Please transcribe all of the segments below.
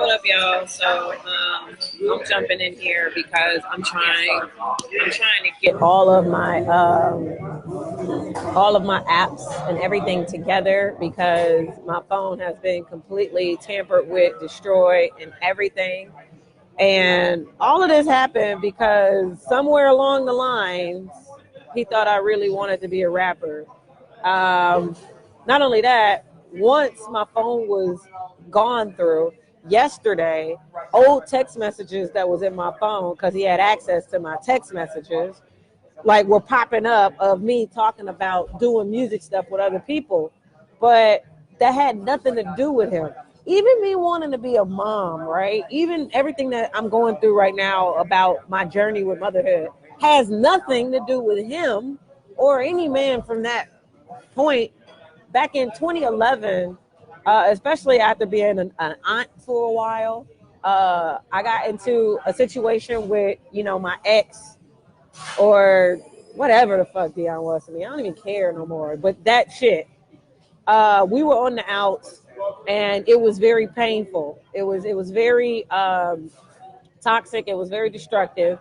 What up, y'all? So I'm jumping in here because I'm trying to get all of my apps and everything together because my phone has been completely tampered with, destroyed, and everything. And all of this happened because somewhere along the lines, he thought I really wanted to be a rapper. Um, Not only that, once my phone was gone through yesterday, old text messages that was in my phone because he had access to my text messages, like were popping up of me talking about doing music stuff with other people, but that had nothing to do with him. Even me wanting to be a mom, right? Even everything that I'm going through right now about my journey with motherhood has nothing to do with him or any man from that point. Back in 2011, especially after being an aunt for a while, I got into a situation with, my ex or whatever the fuck Dion was to me. I don't even care no more. But that shit, we were on the outs, and it was very painful. It was very toxic. It was very destructive,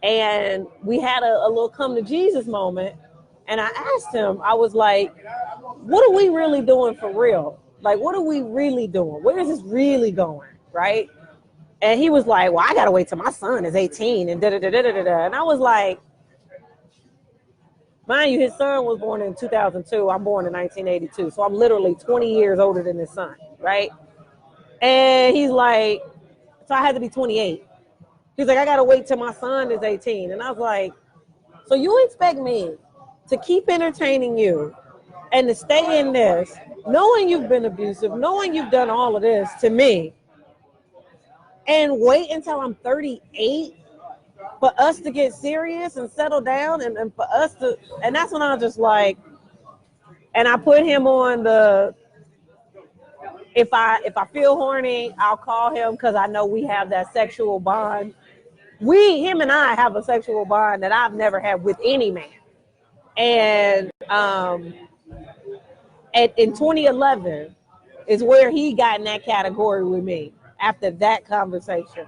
and we had a little come to Jesus moment. And I asked him, I was like, "What are we really doing for real? Like, what are we really doing? Where is this really going?" Right? And he was like, "Well, I gotta wait till my son is 18 and da da da da da da." And I was like, mind you, his son was born in 2002. I'm born in 1982. So I'm literally 20 years older than his son, right? And he's like, so I had to be 28. He's like, I got to wait till my son is 18. And I was like, so you expect me to keep entertaining you and to stay in this, knowing you've been abusive, knowing you've done all of this to me, and wait until I'm 38 for us to get serious and settle down and for us to, and that's when I was just like, and I put him on the, if I feel horny, I'll call him because I know we have that sexual bond. Him and I have a sexual bond that I've never had with any man. And in 2011 is where he got in that category with me after that conversation.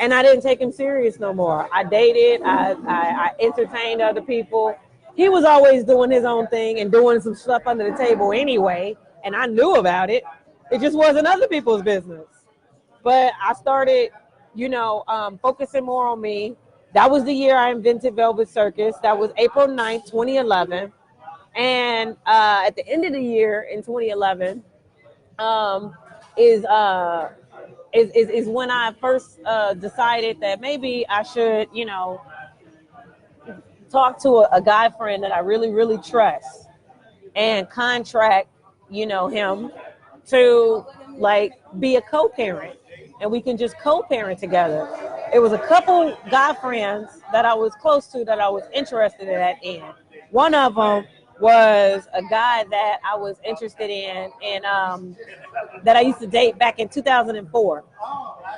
And I didn't take him serious no more. I dated, I entertained other people. He was always doing his own thing and doing some stuff under the table anyway, and I knew about it. It just wasn't other people's business. But I started, focusing more on me. That was the year I invented Velvet Circus. That was April 9th, 2011. And at the end of the year in 2011 is when I first decided that maybe I should, talk to a guy friend that I really, really trust and contract, him to like be a co-parent, and we can just co-parent together. It was a couple guy friends that I was close to that I was interested in. One of them was a guy that I was interested in and that I used to date back in 2004.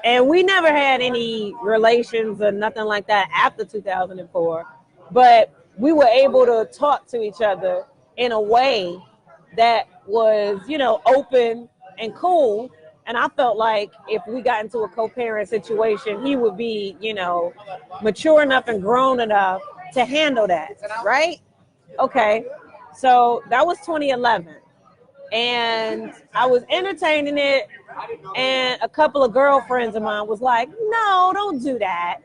And we never had any relations or nothing like that after 2004. But we were able to talk to each other in a way that was, open and cool. And I felt like if we got into a co-parent situation, he would be, mature enough and grown enough to handle that, right? Okay. So that was 2011. And I was entertaining it. And a couple of girlfriends of mine was like, no, don't do that.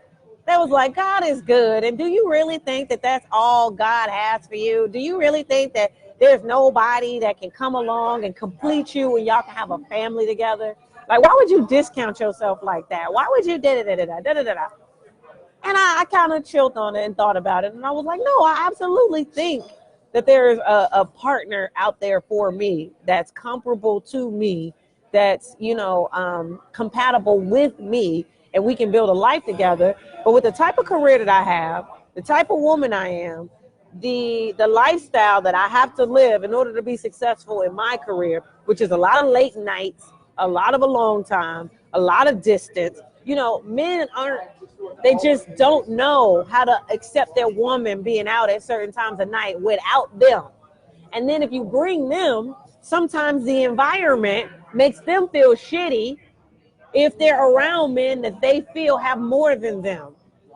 They was like, God is good. And do you really think that that's all God has for you? Do you really think that there's nobody that can come along and complete you and y'all can have a family together? Like, why would you discount yourself like that? Why would you da-da-da-da-da-da-da-da? And I kind of chilled on it and thought about it. And I was like, no, I absolutely think that there's a partner out there for me that's comparable to me, that's, compatible with me, and we can build a life together. But with the type of career that I have, the type of woman I am, the lifestyle that I have to live in order to be successful in my career, which is a lot of late nights, a lot of alone time, a lot of distance. Men they just don't know how to accept their woman being out at certain times of night without them. And then if you bring them, sometimes the environment makes them feel shitty if they're around men that they feel have more than them.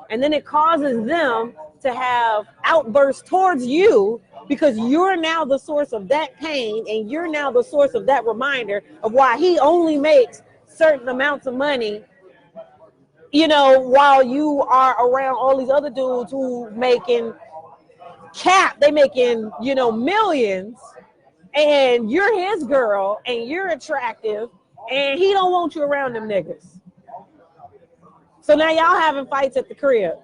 And then it causes them to have outbursts towards you because you're now the source of that pain and you're now the source of that reminder of why he only makes certain amounts of money, you know, while you are around all these other dudes who making they making, you know, millions, and you're his girl and you're attractive and he don't want you around them niggas. So now y'all having fights at the crib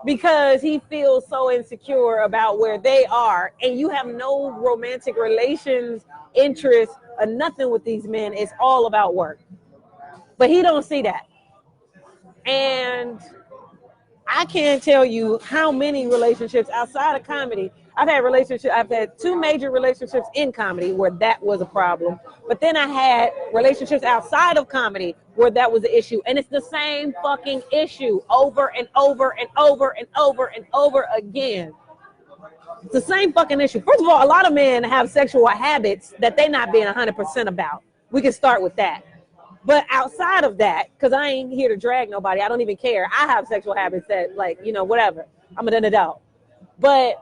because he feels so insecure about where they are, and you have no romantic relations, interest, or nothing with these men. It's all about work. But he don't see that. And I can't tell you how many relationships outside of comedy. I've had 2 major relationships in comedy where that was a problem. But then I had relationships outside of comedy where that was the issue. And it's the same fucking issue over and over and over and over and over again. It's the same fucking issue. First of all, a lot of men have sexual habits that they're not being 100% about. We can start with that. But outside of that, because I ain't here to drag nobody, I don't even care. I have sexual habits that, like, you know, whatever. I'm an adult. But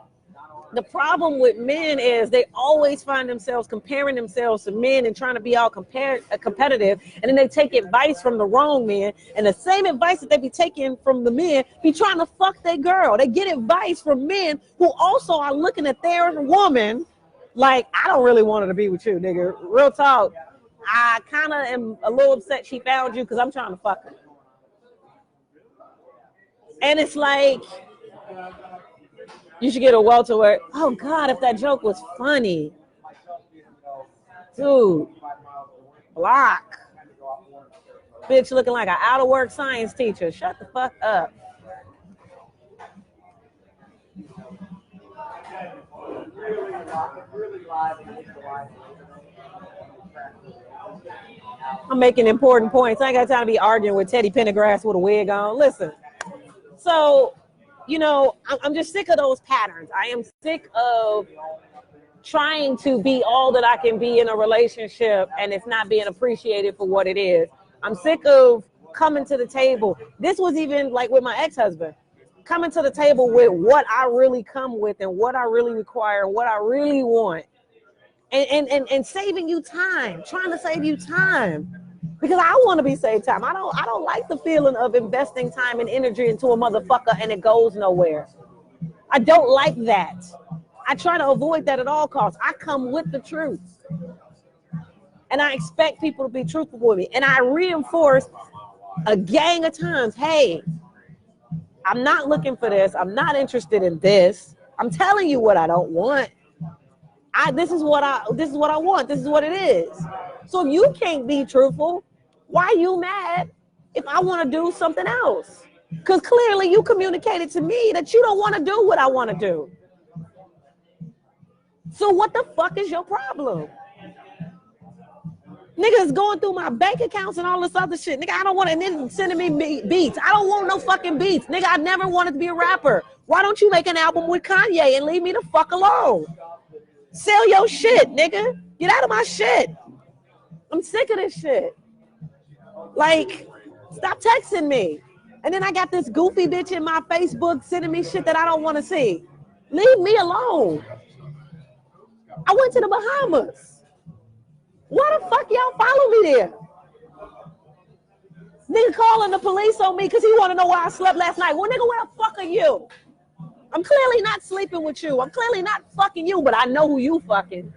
the problem with men is they always find themselves comparing themselves to men and trying to be all competitive. And then they take advice from the wrong men. And the same advice that they be taking from the men, be trying to fuck their girl. They get advice from men who also are looking at their woman like, I don't really want her to be with you, nigga. Real talk. I kind of am a little upset she found you because I'm trying to fuck her. And it's like, you should get a welterweight. Oh, God, if that joke was funny. Dude. Block. Bitch looking like an out-of-work science teacher. Shut the fuck up. I'm making important points. I ain't got time to be arguing with Teddy Pendergrass with a wig on. Listen. So, you know, I'm just sick of those patterns. I am sick of trying to be all that I can be in a relationship and it's not being appreciated for what it is. I'm sick of coming to the table. This was even like with my ex-husband. Coming to the table with what I really come with and what I really require, what I really want. And saving you time, trying to save you time. Because I want to be saved time. I don't like the feeling of investing time and energy into a motherfucker and it goes nowhere. I don't like that. I try to avoid that at all costs. I come with the truth. And I expect people to be truthful with me. And I reinforce a gang of times, hey, I'm not looking for this. I'm not interested in this. I'm telling you what I don't want. This is what I want. This is what it is. So if you can't be truthful, why are you mad if I want to do something else? Because clearly you communicated to me that you don't want to do what I want to do. So what the fuck is your problem? Niggas going through my bank accounts and all this other shit. Nigga, I don't want to sending me beats. I don't want no fucking beats. Nigga, I never wanted to be a rapper. Why don't you make an album with Kanye and leave me the fuck alone? Sell your shit, nigga. Get out of my shit. I'm sick of this shit. Like, stop texting me. And then I got this goofy bitch in my Facebook sending me shit that I don't want to see. Leave me alone. I went to the Bahamas. Why the fuck y'all follow me there? Nigga calling the police on me because he want to know where I slept last night. Well, nigga, where the fuck are you? I'm clearly not sleeping with you. I'm clearly not fucking you, but I know who you fucking.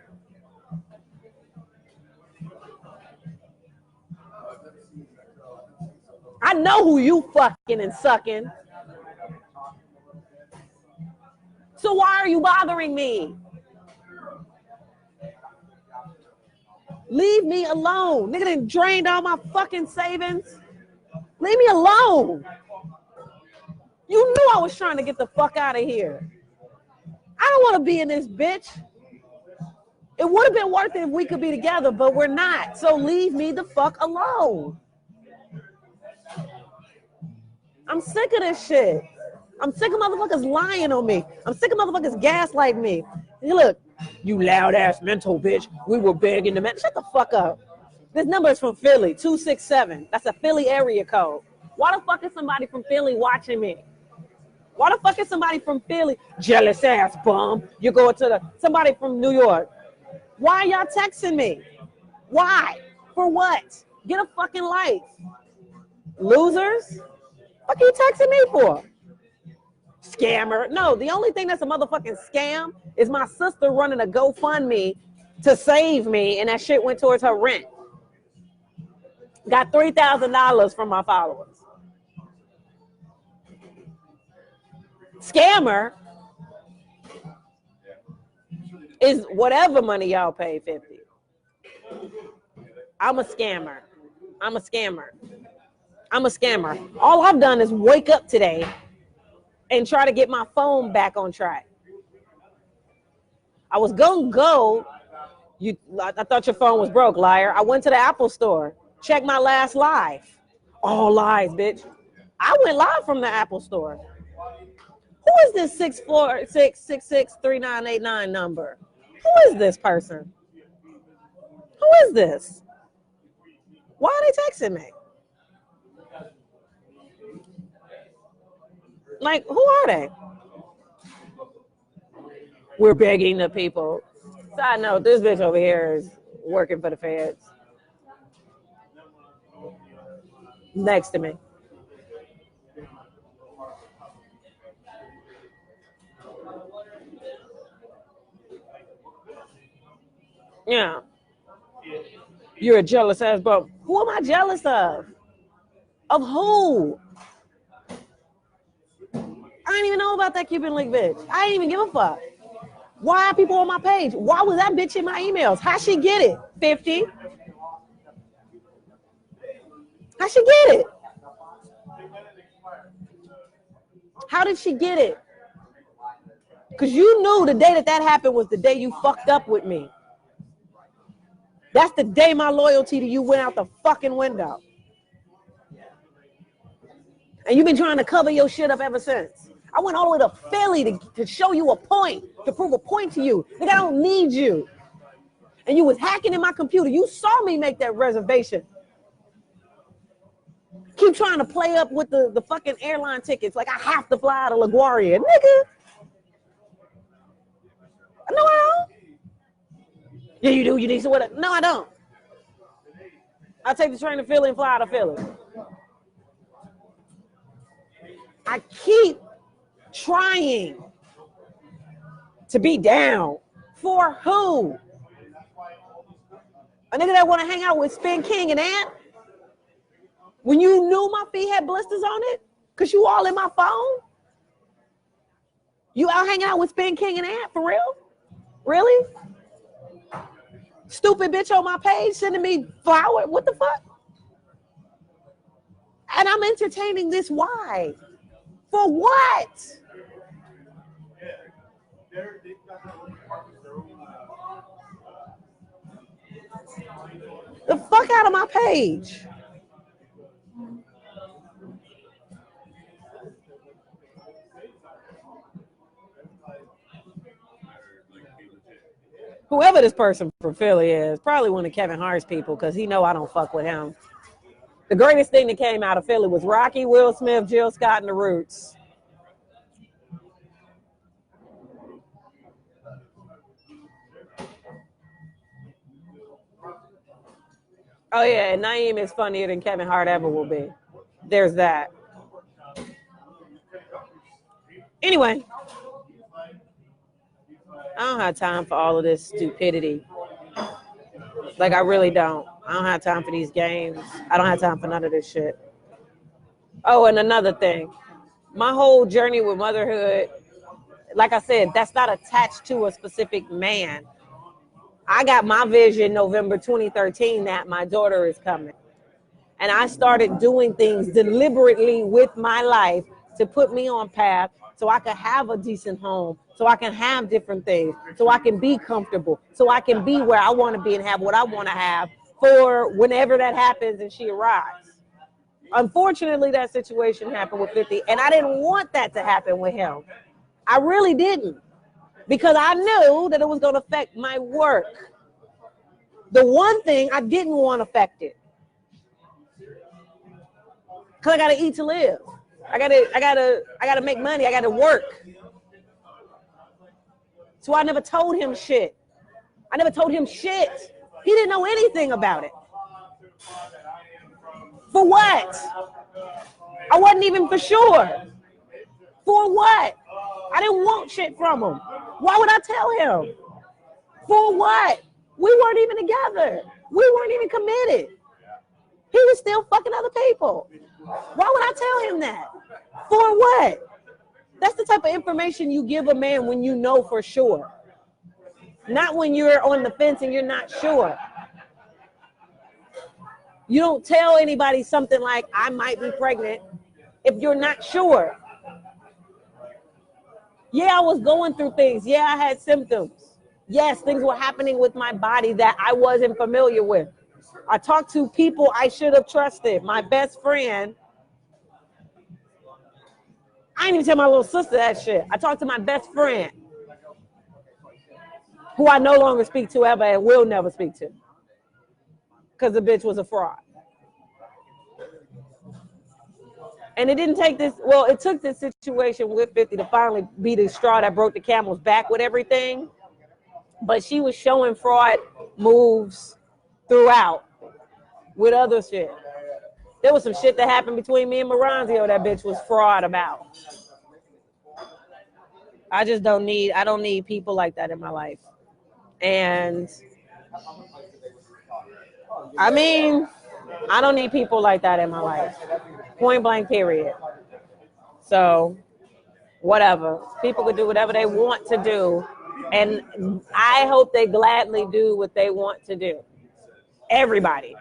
I know who you fucking and sucking. So why are you bothering me? Leave me alone. Nigga done drained all my fucking savings. Leave me alone. You knew I was trying to get the fuck out of here. I don't want to be in this bitch. It would have been worth it if we could be together, but we're not. So leave me the fuck alone. I'm sick of this shit. I'm sick of motherfuckers lying on me. I'm sick of motherfuckers gaslighting me. Hey, look, you loud ass mental bitch. We were begging the man. Shut the fuck up. This number is from Philly, 267. That's a Philly area code. Why the fuck is somebody from Philly watching me? Why the fuck is somebody from Philly? Jealous ass bum. You're going to somebody from New York. Why are y'all texting me? Why? For what? Get a fucking life. Losers? What are you texting me for? Scammer. No, the only thing that's a motherfucking scam is my sister running a GoFundMe to save me, and that shit went towards her rent. Got $3,000 from my followers. Scammer is whatever money y'all pay 50. I'm a scammer. I'm a scammer. I'm a scammer. All I've done is wake up today and try to get my phone back on track. I was gonna go. I thought your phone was broke, liar. I went to the Apple store. Check my last live. All lies, bitch. I went live from the Apple store. Who is this 646663989 number? Who is this person? Who is this? Why are they texting me? Like, who are they? We're begging the people. Side note, this bitch over here is working for the feds. Next to me. Yeah. You're a jealous ass bum. Who am I jealous of? Of who? I didn't even know about that Cuban link bitch. I didn't even give a fuck. Why are people on my page? Why was that bitch in my emails? How'd she get it? 50? How'd she get it? How did she get it? Because you knew the day that happened was the day you fucked up with me. That's the day my loyalty to you went out the fucking window. And you've been trying to cover your shit up ever since. I went all the way to Philly to show you a point, to prove a point to you. Nigga, I don't need you. And you was hacking in my computer. You saw me make that reservation. Keep trying to play up with the fucking airline tickets like I have to fly out of LaGuardia. Nigga. No, I don't. Yeah, you do. You need to what? No, I don't. I take the train to Philly and fly out of Philly. I keep trying to be down. For who? A nigga that want to hang out with Spin King and Ant? When you knew my feet had blisters on it? Because you all in my phone? You out hanging out with Spin King and Ant? For real? Really? Stupid bitch on my page sending me flowers? What the fuck? And I'm entertaining this. Why? For what? The fuck out of my page. Whoever this person from Philly is, probably one of Kevin Hart's people, because he know I don't fuck with him. The greatest thing that came out of Philly was Rocky, Will Smith, Jill Scott, and the Roots. Oh yeah, and Naeem is funnier than Kevin Hart ever will be. There's that. Anyway, I don't have time for all of this stupidity. Like, I really don't. I don't have time for these games. I don't have time for none of this shit. Oh, and another thing. My whole journey with motherhood, like I said, that's not attached to a specific man. I got my vision November 2013 that my daughter is coming. And I started doing things deliberately with my life to put me on path so I can have a decent home, so I can have different things, so I can be comfortable, so I can be where I want to be and have what I want to have for whenever that happens and she arrives. Unfortunately, that situation happened with 50, and I didn't want that to happen with him. I really didn't, because I knew that it was going to affect my work. The one thing I didn't want affected. Cause I gotta eat to live. I gotta make money. I gotta work. So I never told him shit. I never told him shit. He didn't know anything about it. For what? I wasn't even for sure. For what? I didn't want shit from him. Why would I tell him? For what? We weren't even together. We weren't even committed. He was still fucking other people. Why would I tell him that? For what? That's the type of information you give a man when you know for sure. Not when you're on the fence and you're not sure. You don't tell anybody something like, I might be pregnant, if you're not sure. Yeah, I was going through things. Yeah, I had symptoms. Yes, things were happening with my body that I wasn't familiar with. I talked to people I should have trusted. My best friend. I didn't even tell my little sister that shit. I talked to my best friend, who I no longer speak to ever and will never speak to. Because the bitch was a fraud. And it didn't take this, well, it took this situation with 50 to finally be the straw that broke the camel's back with everything. But she was showing fraud moves throughout with other shit. There was some shit that happened between me and Maranzio that bitch was fraud about. I don't need people like that in my life. And I mean, I don't need people like that in my life. Point blank, period. So, whatever. People could do whatever they want to do. And I hope they gladly do what they want to do. Everybody.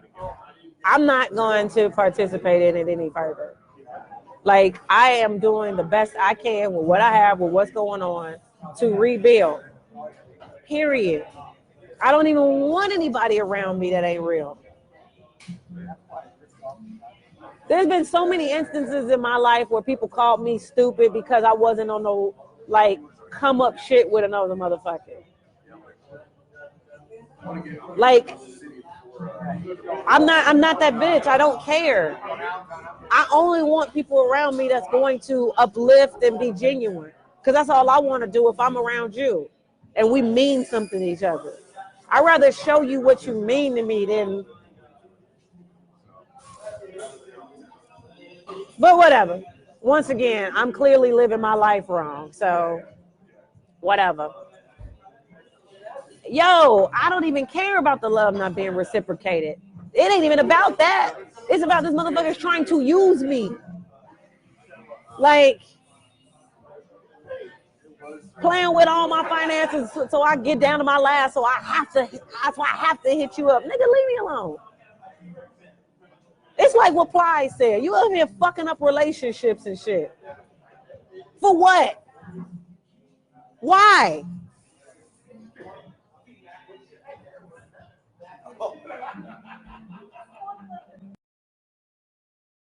I'm not going to participate in it any further. Like, I am doing the best I can with what I have, with what's going on, to rebuild. Period. I don't even want anybody around me that ain't real. There's been so many instances in my life where people called me stupid because I wasn't on no, like, come up shit with another motherfucker. Like, I'm not that bitch. I don't care. I only want people around me that's going to uplift and be genuine. Because that's all I want to do if I'm around you. And we mean something to each other. I'd rather show you what you mean to me than... But whatever. Once again, I'm clearly living my life wrong. So, whatever. Yo, I don't even care about the love not being reciprocated. It ain't even about that. It's about this motherfucker's trying to use me. Like, playing with all my finances so I get down to my last, so I have to hit you up. Nigga, leave me alone. It's like what Ply said. You over here fucking up relationships and shit. For what? Why?